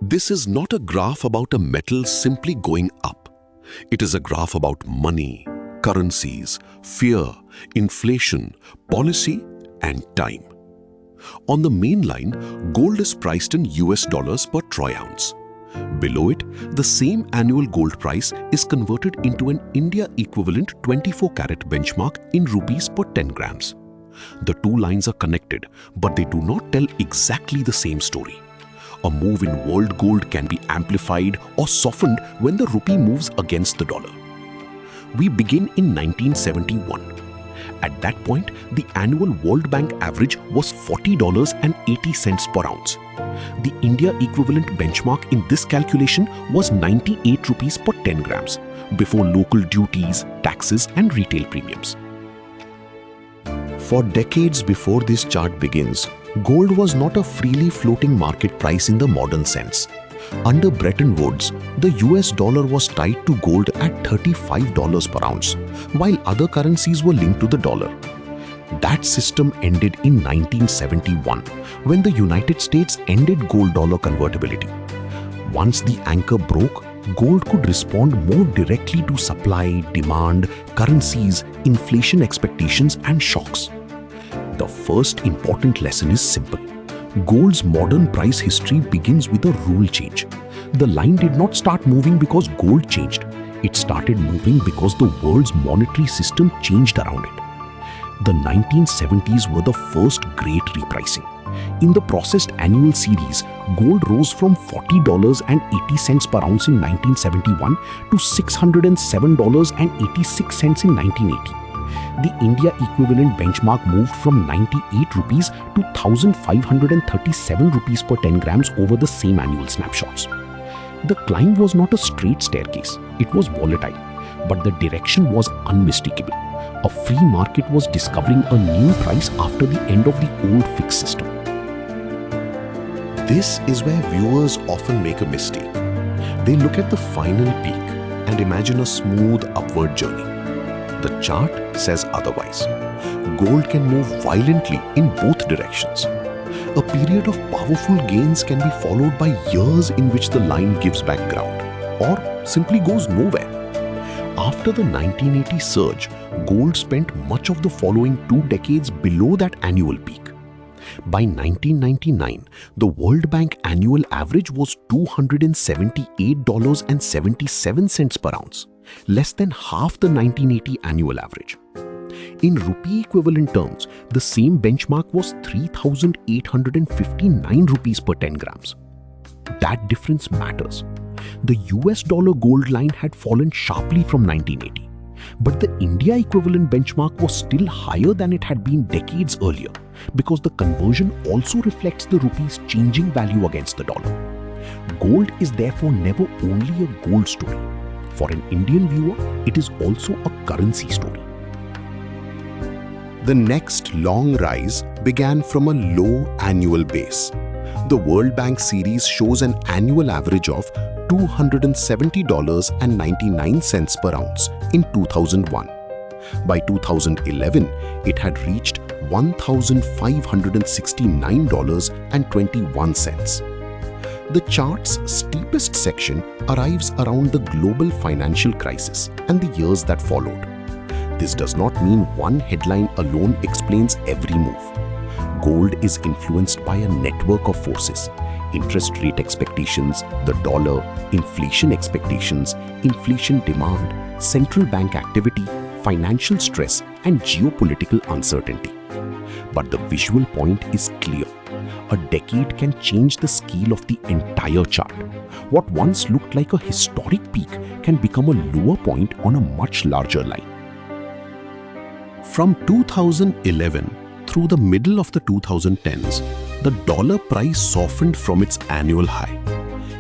This is not a graph about a metal simply going up. It is a graph about money, currencies, fear, inflation, policy, and time. On the main line, gold is priced in US dollars per troy ounce. Below it, the same annual gold price is converted into an India equivalent 24-carat benchmark in rupees per 10 grams. The two lines are connected, but they do not tell exactly the same story. A move in world gold can be amplified or softened when the rupee moves against the dollar. We begin in 1971. At that point, the annual World Bank average was $40.80 per ounce. The India equivalent benchmark in this calculation was 98 rupees per 10 grams, before local duties, taxes and retail premiums. For decades before this chart begins, gold was not a freely floating market price in the modern sense. Under Bretton Woods, the US dollar was tied to gold at $35 per ounce, while other currencies were linked to the dollar. That system ended in 1971, when the United States ended gold-dollar convertibility. Once the anchor broke, gold could respond more directly to supply, demand, currencies, inflation expectations, and shocks. The first important lesson is simple. Gold's modern price history begins with a rule change. The line did not start moving because gold changed. It started moving because the world's monetary system changed around it. The 1970s were the first great repricing. In the processed annual series, gold rose from $40.80 per ounce in 1971 to $607.86 in 1980. The India equivalent benchmark moved from 98 rupees to 1,537 rupees per 10 grams over the same annual snapshots. The climb was not a straight staircase, it was volatile, but the direction was unmistakable. A free market was discovering a new price after the end of the old fixed system. This is where viewers often make a mistake. They look at the final peak and imagine a smooth upward journey. The chart says otherwise. Gold can move violently in both directions. A period of powerful gains can be followed by years in which the line gives back ground or simply goes nowhere. After the 1980 surge, gold spent much of the following 2 decades below that annual peak. By 1999, the World Bank annual average was $278.77 per ounce, less than half the 1980 annual average. In rupee equivalent terms, the same benchmark was 3,859 rupees per 10 grams. That difference matters. The US dollar gold line had fallen sharply from 1980, but the India equivalent benchmark was still higher than it had been decades earlier because the conversion also reflects the rupee's changing value against the dollar. Gold is therefore never only a gold story. For an Indian viewer, it is also a currency story. The next long rise began from a low annual base. The World Bank series shows an annual average of $270.99 per ounce in 2001. By 2011, it had reached $1,569.21. The chart's steepest section arrives around the global financial crisis and the years that followed. This does not mean one headline alone explains every move. Gold is influenced by a network of forces: interest rate expectations, the dollar, inflation expectations, inflation demand, central bank activity, financial stress, and geopolitical uncertainty. But the visual point is clear. A decade can change the scale of the entire chart. What once looked like a historic peak can become a lower point on a much larger line. From 2011 through the middle of the 2010s, the dollar price softened from its annual high.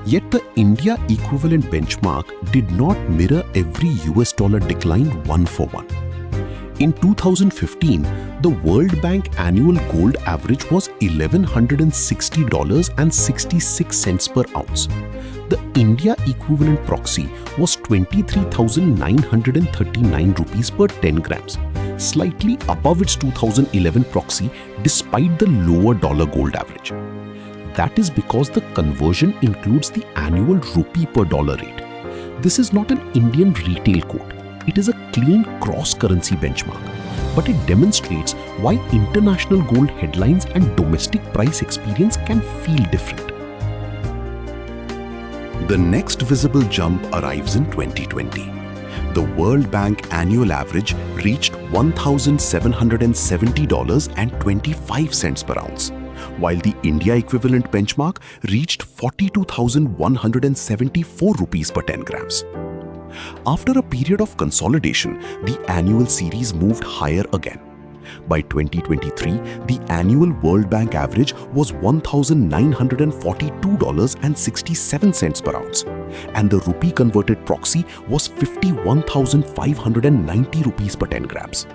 Yet the India equivalent benchmark did not mirror every US dollar decline one for one. In 2015, the World Bank annual gold average was $1,160.66 per ounce. The India equivalent proxy was 23,939 rupees per 10 grams, slightly above its 2011 proxy despite the lower dollar gold average. That is because the conversion includes the annual rupee per dollar rate. This is not an Indian retail quote. It is a clean cross-currency benchmark, but it demonstrates why international gold headlines and domestic price experience can feel different. The next visible jump arrives in 2020. The World Bank annual average reached $1,770.25 per ounce, while the India equivalent benchmark reached 42,174 rupees per 10 grams. After a period of consolidation, the annual series moved higher again. By 2023, the annual World Bank average was $1,942.67 per ounce, and the rupee converted proxy was 51,590 rupees per 10 grams.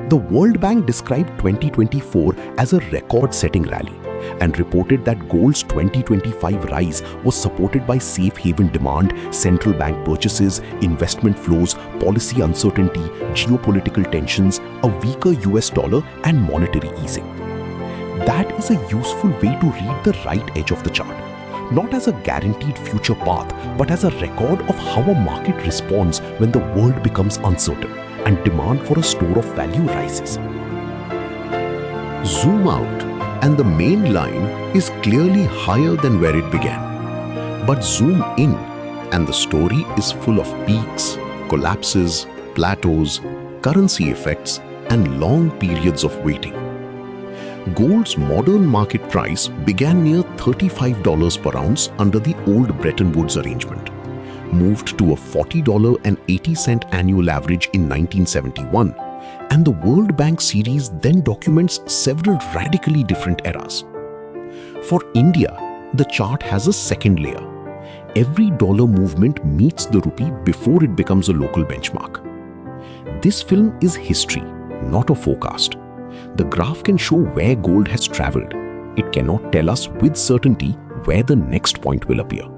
The World Bank described 2024 as a record-setting rally and reported that gold's 2025 rise was supported by safe haven demand, central bank purchases, investment flows, policy uncertainty, geopolitical tensions, a weaker US dollar, and monetary easing. That is a useful way to read the right edge of the chart, not as a guaranteed future path, but as a record of how a market responds when the world becomes uncertain and demand for a store of value rises. Zoom out, and the main line is clearly higher than where it began. But zoom in, and the story is full of peaks, collapses, plateaus, currency effects, and long periods of waiting. Gold's modern market price began near $35 per ounce under the old Bretton Woods arrangement, moved to a $40.80 annual average in 1971, and the World Bank series then documents several radically different eras. For India, the chart has a second layer. Every dollar movement meets the rupee before it becomes a local benchmark. This film is history, not a forecast. The graph can show where gold has traveled. It cannot tell us with certainty where the next point will appear.